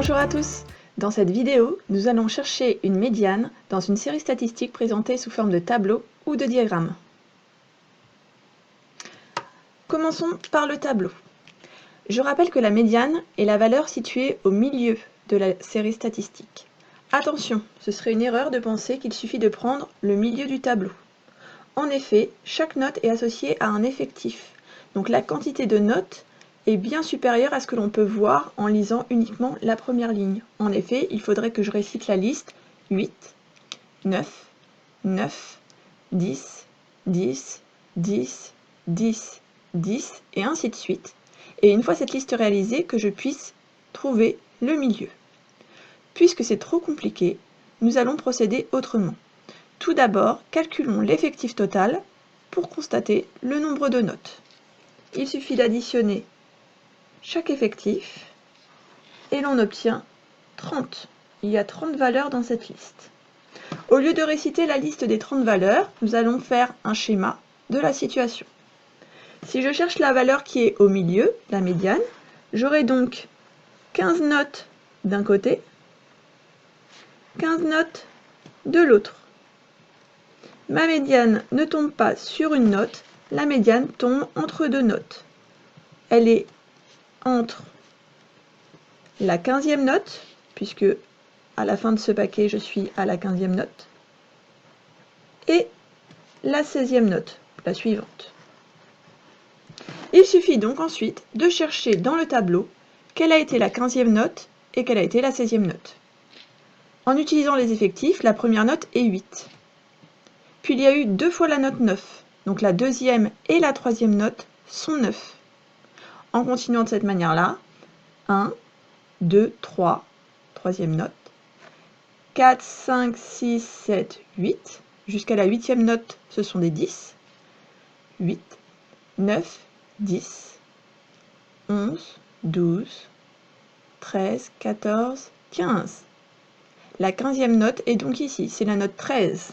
Bonjour à tous! Dans cette vidéo, nous allons chercher une médiane dans une série statistique présentée sous forme de tableau ou de diagramme. Commençons par le tableau. Je rappelle que la médiane est la valeur située au milieu de la série statistique. Attention, ce serait une erreur de penser qu'il suffit de prendre le milieu du tableau. En effet, chaque note est associée à un effectif, donc la quantité de notes est bien supérieure à ce que l'on peut voir en lisant uniquement la première ligne. En effet, il faudrait que je récite la liste 8, 9, 9, 10, 10, 10, 10, 10, et ainsi de suite. Et une fois cette liste réalisée, que je puisse trouver le milieu. Puisque c'est trop compliqué, nous allons procéder autrement. Tout d'abord, calculons l'effectif total pour constater le nombre de notes. Il suffit d'additionner chaque effectif et l'on obtient 30. Il y a 30 valeurs dans cette liste. Au lieu de réciter la liste des 30 valeurs, nous allons faire un schéma de la situation. Si je cherche la valeur qui est au milieu, la médiane, j'aurai donc 15 notes d'un côté, 15 notes de l'autre. Ma médiane ne tombe pas sur une note, la médiane tombe entre deux notes. Elle est entre la 15e note, puisque à la fin de ce paquet, je suis à la 15e note, et la 16e note, la suivante. Il suffit donc ensuite de chercher dans le tableau quelle a été la 15e note et quelle a été la 16e note. En utilisant les effectifs, la première note est 8. Puis il y a eu 2 fois la note 9, donc la deuxième et la troisième note sont 9. En continuant de cette manière-là, 1, 2, 3, troisième note, 4, 5, 6, 7, 8, jusqu'à la 8e note, ce sont des 10, 8, 9, 10, 11, 12, 13, 14, 15. La 15e note est donc ici, c'est la note 13.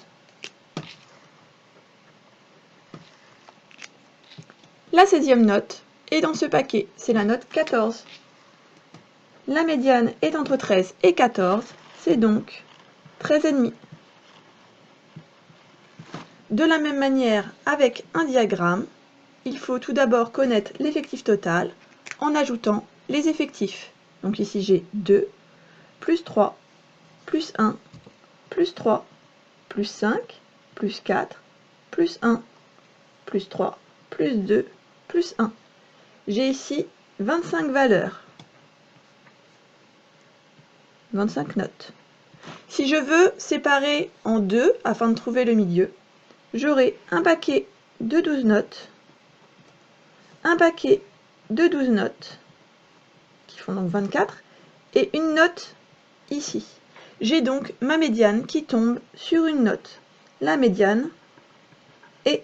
La 16e note est dans ce paquet, c'est la note 14. La médiane est entre 13 et 14, c'est donc 13,5. De la même manière, avec un diagramme, il faut tout d'abord connaître l'effectif total en ajoutant les effectifs. Donc ici j'ai 2, plus 3, plus 1, plus 3, plus 5, plus 4, plus 1, plus 3, plus 2, plus 1. J'ai ici 25 valeurs, 25 notes. Si je veux séparer en deux afin de trouver le milieu, j'aurai un paquet de 12 notes, un paquet de 12 notes, qui font donc 24, et une note ici. J'ai donc ma médiane qui tombe sur une note. La médiane est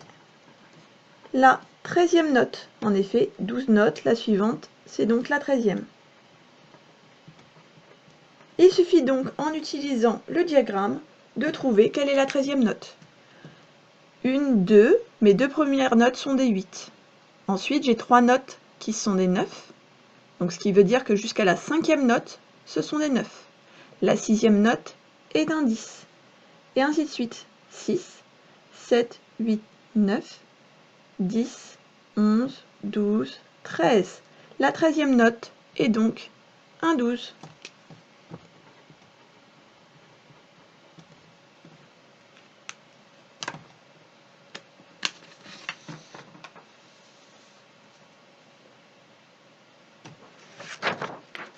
la 13e note. En effet, 12 notes, la suivante, c'est donc la 13e. Il suffit donc, en utilisant le diagramme, de trouver quelle est la 13e note. 1, 2, mes deux premières notes sont des 8. Ensuite, j'ai 3 notes qui sont des 9. Donc, ce qui veut dire que jusqu'à la 5e note, ce sont des 9. La 6e note est d'un 10. Et ainsi de suite. 6, 7, 8, 9, 10, 11, 12, 13. La 13e note est donc un 12.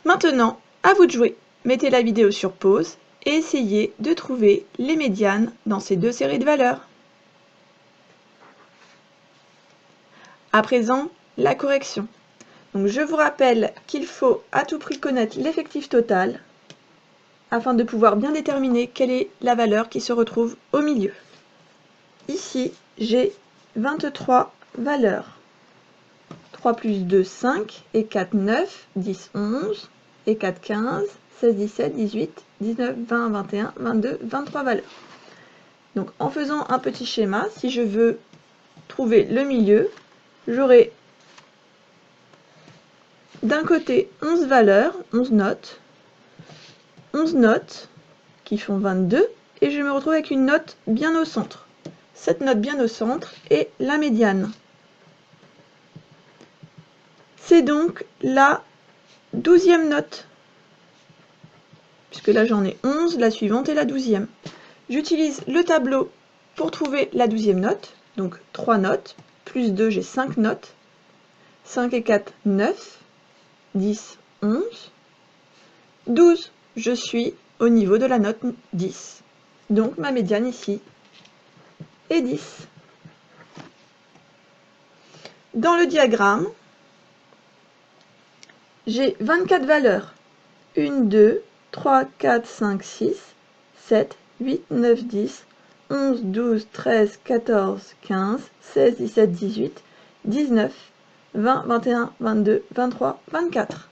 Maintenant, à vous de jouer. Mettez la vidéo sur pause et essayez de trouver les médianes dans ces deux séries de valeurs. À présent, la correction. Donc, je vous rappelle qu'il faut à tout prix connaître l'effectif total afin de pouvoir bien déterminer quelle est la valeur qui se retrouve au milieu. Ici, j'ai 23 valeurs. 3 plus 2, 5, et 4, 9, 10, 11, et 4, 15, 16, 17, 18, 19, 20, 21, 22, 23 valeurs. Donc en faisant un petit schéma, si je veux trouver le milieu, j'aurai d'un côté 11 valeurs, 11 notes, 11 notes qui font 22 et je me retrouve avec une note bien au centre. Cette note bien au centre est la médiane. C'est donc la 12e note. Puisque là j'en ai 11, la suivante est la 12e. J'utilise le tableau pour trouver la 12e note. Donc 3 notes, plus 2, j'ai 5 notes. 5 et 4, 9. 10, 11. 12, je suis au niveau de la note 10. Donc ma médiane ici est 10. Dans le diagramme, j'ai 24 valeurs. 1, 2, 3, 4, 5, 6, 7, 8, 9, 10, 11, 12, 13, 14, 15, 16, 17, 18, 19, 20, 21, 22, 23, 24.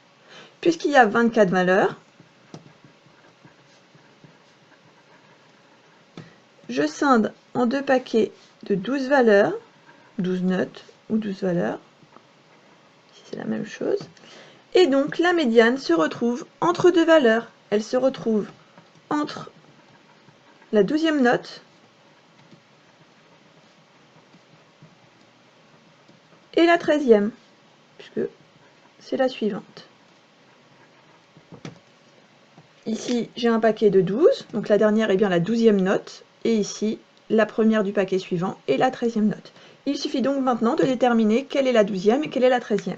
Puisqu'il y a 24 valeurs, je scinde en 2 paquets de 12 valeurs, 12 notes ou 12 valeurs, si c'est la même chose. Et donc la médiane se retrouve entre 2 valeurs. Elle se retrouve entre la 12e note et la 13e, puisque c'est la suivante. Ici, j'ai un paquet de 12, donc la dernière est bien la 12e note, et ici, la première du paquet suivant est la 13e note. Il suffit donc maintenant de déterminer quelle est la 12e et quelle est la 13e.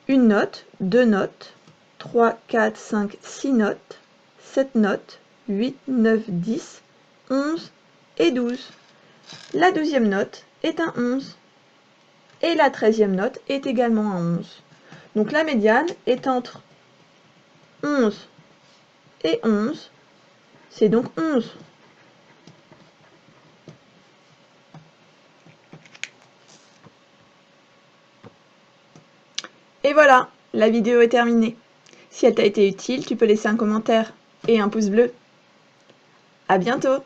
Une note, 2 notes, 3, 4, 5, 6 notes, 7 notes, 8, 9, 10, 11 et 12. La 12e note est un 11. Et la 13e note est également un 11. Donc la médiane est entre 11 et 11. C'est donc 11. Et voilà, la vidéo est terminée. Si elle t'a été utile, tu peux laisser un commentaire et un pouce bleu. À bientôt!